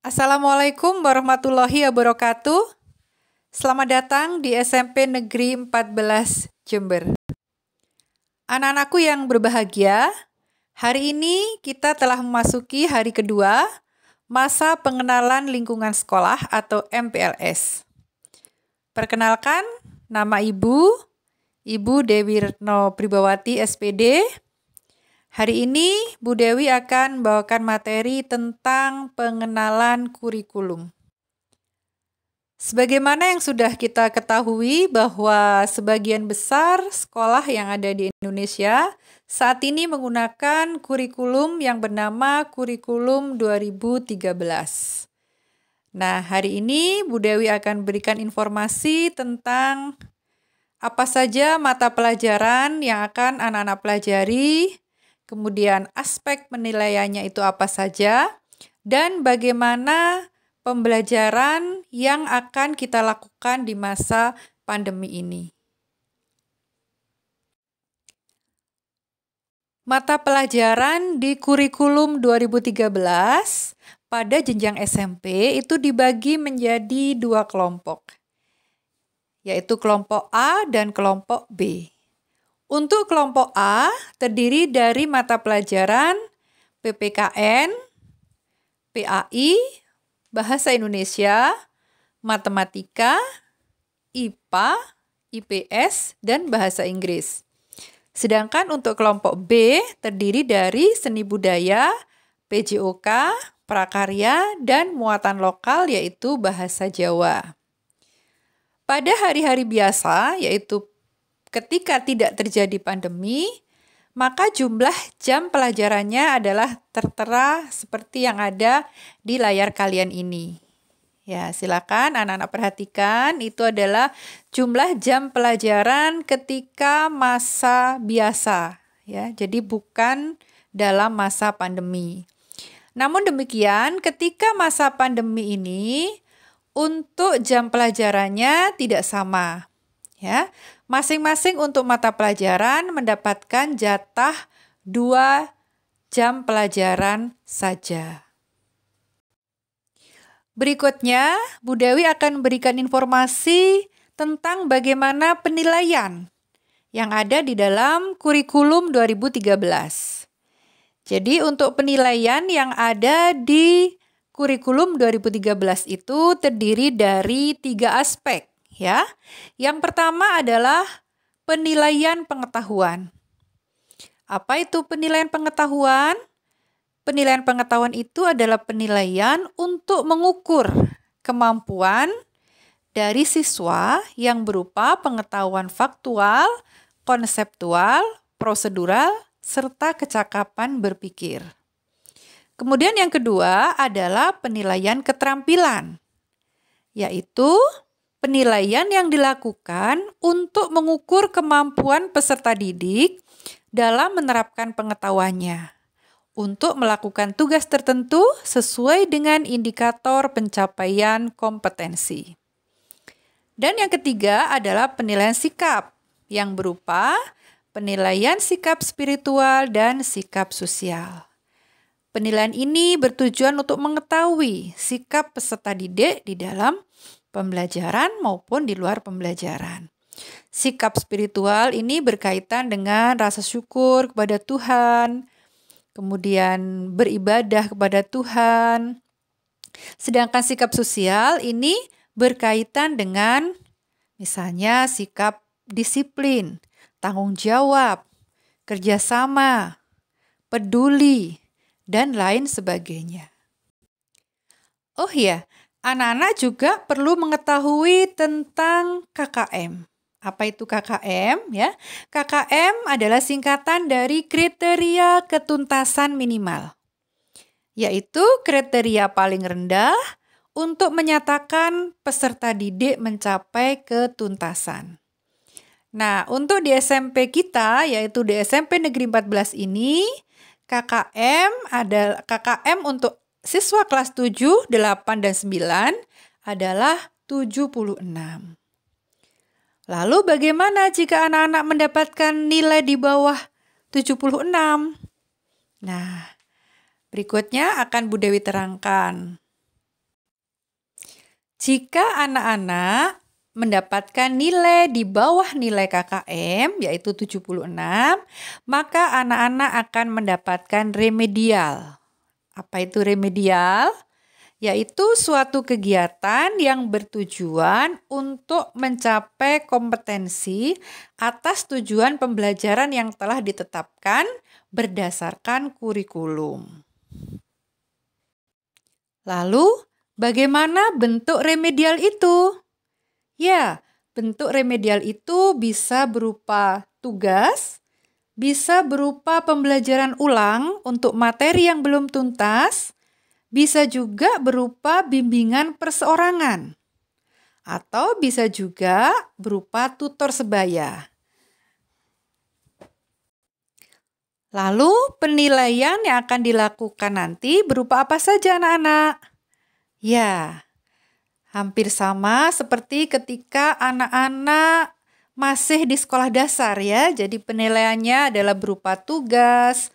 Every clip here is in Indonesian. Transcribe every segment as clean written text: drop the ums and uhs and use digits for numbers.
Assalamualaikum warahmatullahi wabarakatuh. Selamat datang di SMP Negeri 14 Jember. Anak-anakku yang berbahagia, hari ini kita telah memasuki hari kedua masa pengenalan lingkungan sekolah atau MPLS. Perkenalkan, nama Ibu Dewi Retno Pribawati SPD. Hari ini Bu Dewi akan membawakan materi tentang pengenalan kurikulum. Sebagaimana yang sudah kita ketahui bahwa sebagian besar sekolah yang ada di Indonesia saat ini menggunakan kurikulum yang bernama Kurikulum 2013. Nah, hari ini Bu Dewi akan berikan informasi tentang apa saja mata pelajaran yang akan anak-anak pelajari, kemudian aspek penilaiannya itu apa saja, dan bagaimana pembelajaran yang akan kita lakukan di masa pandemi ini. Mata pelajaran di kurikulum 2013 pada jenjang SMP itu dibagi menjadi dua kelompok, yaitu kelompok A dan kelompok B. Untuk kelompok A terdiri dari mata pelajaran PPKN, PAI, Bahasa Indonesia, Matematika, IPA, IPS, dan Bahasa Inggris. Sedangkan untuk kelompok B terdiri dari Seni Budaya, PJOK, Prakarya, dan muatan lokal yaitu Bahasa Jawa. Pada hari-hari biasa yaitu ketika tidak terjadi pandemi, maka jumlah jam pelajarannya adalah tertera seperti yang ada di layar kalian ini. Ya, silakan anak-anak perhatikan, itu adalah jumlah jam pelajaran ketika masa biasa, ya. Jadi bukan dalam masa pandemi. Namun demikian, ketika masa pandemi ini untuk jam pelajarannya tidak sama. Ya, masing-masing untuk mata pelajaran mendapatkan jatah 2 jam pelajaran saja. Berikutnya, Bu Dewi akan memberikan informasi tentang bagaimana penilaian yang ada di dalam kurikulum 2013. Jadi untuk penilaian yang ada di kurikulum 2013 itu terdiri dari 3 aspek. Ya, yang pertama adalah penilaian pengetahuan. Apa itu penilaian pengetahuan? Penilaian pengetahuan itu adalah penilaian untuk mengukur kemampuan dari siswa yang berupa pengetahuan faktual, konseptual, prosedural, serta kecakapan berpikir. Kemudian yang kedua adalah penilaian keterampilan, yaitu penilaian yang dilakukan untuk mengukur kemampuan peserta didik dalam menerapkan pengetahuannya untuk melakukan tugas tertentu sesuai dengan indikator pencapaian kompetensi. Dan yang ketiga adalah penilaian sikap yang berupa penilaian sikap spiritual dan sikap sosial. Penilaian ini bertujuan untuk mengetahui sikap peserta didik di dalam pembelajaran maupun di luar pembelajaran. Sikap spiritual ini berkaitan dengan rasa syukur kepada Tuhan, kemudian beribadah kepada Tuhan. Sedangkan sikap sosial ini berkaitan dengan misalnya sikap disiplin, tanggung jawab, kerjasama, peduli, dan lain sebagainya. Oh iya, anak-anak juga perlu mengetahui tentang KKM. Apa itu KKM? Ya, KKM adalah singkatan dari kriteria ketuntasan minimal, yaitu kriteria paling rendah untuk menyatakan peserta didik mencapai ketuntasan. Nah, untuk di SMP kita, yaitu di SMP Negeri 14 ini, KKM untuk siswa kelas 7, 8, dan 9 adalah 76. Lalu bagaimana jika anak-anak mendapatkan nilai di bawah 76? Nah, berikutnya akan Bu Dewi terangkan. Jika anak-anak mendapatkan nilai di bawah nilai KKM, yaitu 76, maka anak-anak akan mendapatkan remedial. Apa itu remedial? Yaitu suatu kegiatan yang bertujuan untuk mencapai kompetensi atas tujuan pembelajaran yang telah ditetapkan berdasarkan kurikulum. Lalu, bagaimana bentuk remedial itu? Ya, bentuk remedial itu bisa berupa tugas, bisa berupa pembelajaran ulang untuk materi yang belum tuntas, bisa juga berupa bimbingan perseorangan, atau bisa juga berupa tutor sebaya. Lalu penilaian yang akan dilakukan nanti berupa apa saja anak-anak? Ya, hampir sama seperti ketika anak-anak masih di sekolah dasar ya. Jadi penilaiannya adalah berupa tugas,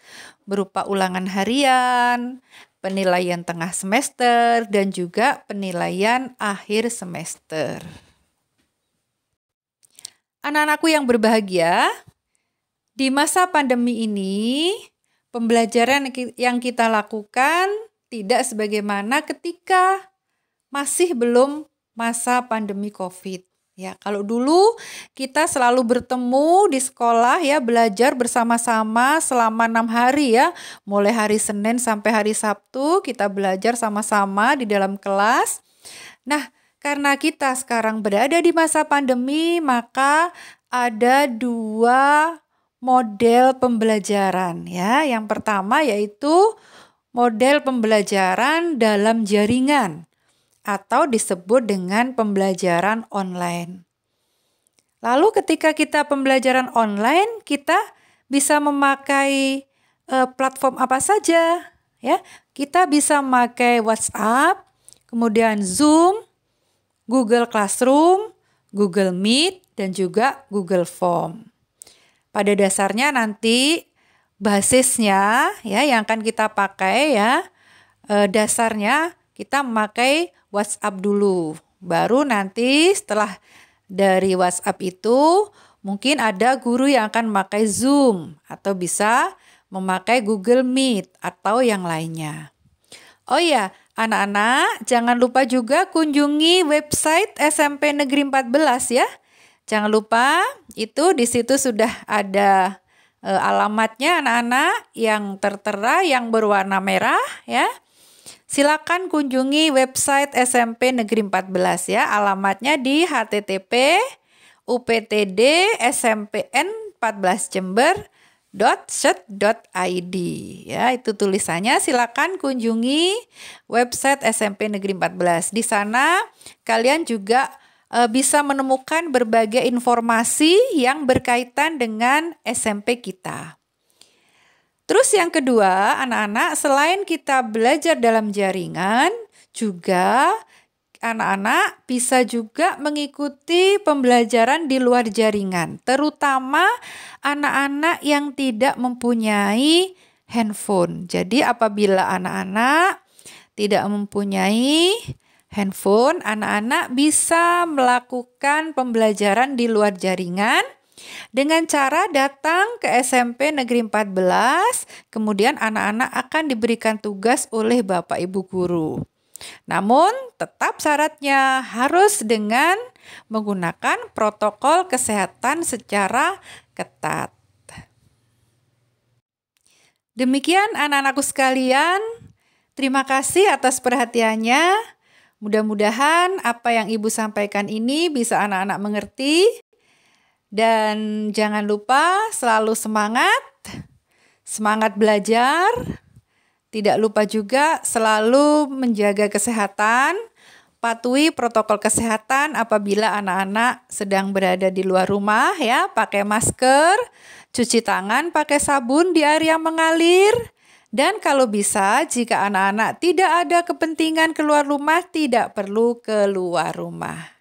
berupa ulangan harian, penilaian tengah semester, dan juga penilaian akhir semester. Anak-anakku yang berbahagia, di masa pandemi ini, pembelajaran yang kita lakukan tidak sebagaimana ketika masih belum masa pandemi COVID. Ya, kalau dulu kita selalu bertemu di sekolah ya, belajar bersama-sama selama 6 hari ya. Mulai hari Senin sampai hari Sabtu kita belajar sama-sama di dalam kelas. Nah, karena kita sekarang berada di masa pandemi, maka ada 2 model pembelajaran ya. Yang pertama yaitu model pembelajaran dalam jaringan, atau disebut dengan pembelajaran online. Lalu ketika kita pembelajaran online, kita bisa memakai platform apa saja? Ya, kita bisa memakai WhatsApp, kemudian Zoom, Google Classroom, Google Meet, dan juga Google Form. Pada dasarnya nanti basisnya ya yang akan kita pakai ya, dasarnya kita memakai WhatsApp dulu. Baru nanti setelah dari WhatsApp itu mungkin ada guru yang akan memakai Zoom atau bisa memakai Google Meet atau yang lainnya. Oh ya, anak-anak jangan lupa juga kunjungi website SMP Negeri 14 ya. Jangan lupa itu di situ sudah ada alamatnya anak-anak yang tertera yang berwarna merah ya. Silakan kunjungi website SMP Negeri 14 ya. Alamatnya di http://uptd-14jember.set.id ya. Itu tulisannya. Silakan kunjungi website SMP Negeri 14. Di sana kalian juga bisa menemukan berbagai informasi yang berkaitan dengan SMP kita. Terus yang kedua, anak-anak, selain kita belajar dalam jaringan, juga anak-anak bisa juga mengikuti pembelajaran di luar jaringan, terutama anak-anak yang tidak mempunyai handphone. Jadi apabila anak-anak tidak mempunyai handphone, anak-anak bisa melakukan pembelajaran di luar jaringan dengan cara datang ke SMP Negeri 14, kemudian anak-anak akan diberikan tugas oleh Bapak Ibu Guru. Namun tetap syaratnya harus dengan menggunakan protokol kesehatan secara ketat. Demikian anak-anakku sekalian, terima kasih atas perhatiannya. Mudah-mudahan apa yang Ibu sampaikan ini bisa anak-anak mengerti. Dan jangan lupa selalu semangat belajar. Tidak lupa juga selalu menjaga kesehatan, patuhi protokol kesehatan apabila anak-anak sedang berada di luar rumah ya, pakai masker, cuci tangan pakai sabun di air yang mengalir, dan kalau bisa jika anak-anak tidak ada kepentingan keluar rumah, tidak perlu keluar rumah.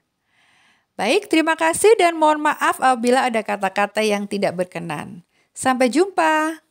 Baik, terima kasih dan mohon maaf apabila ada kata-kata yang tidak berkenan. Sampai jumpa.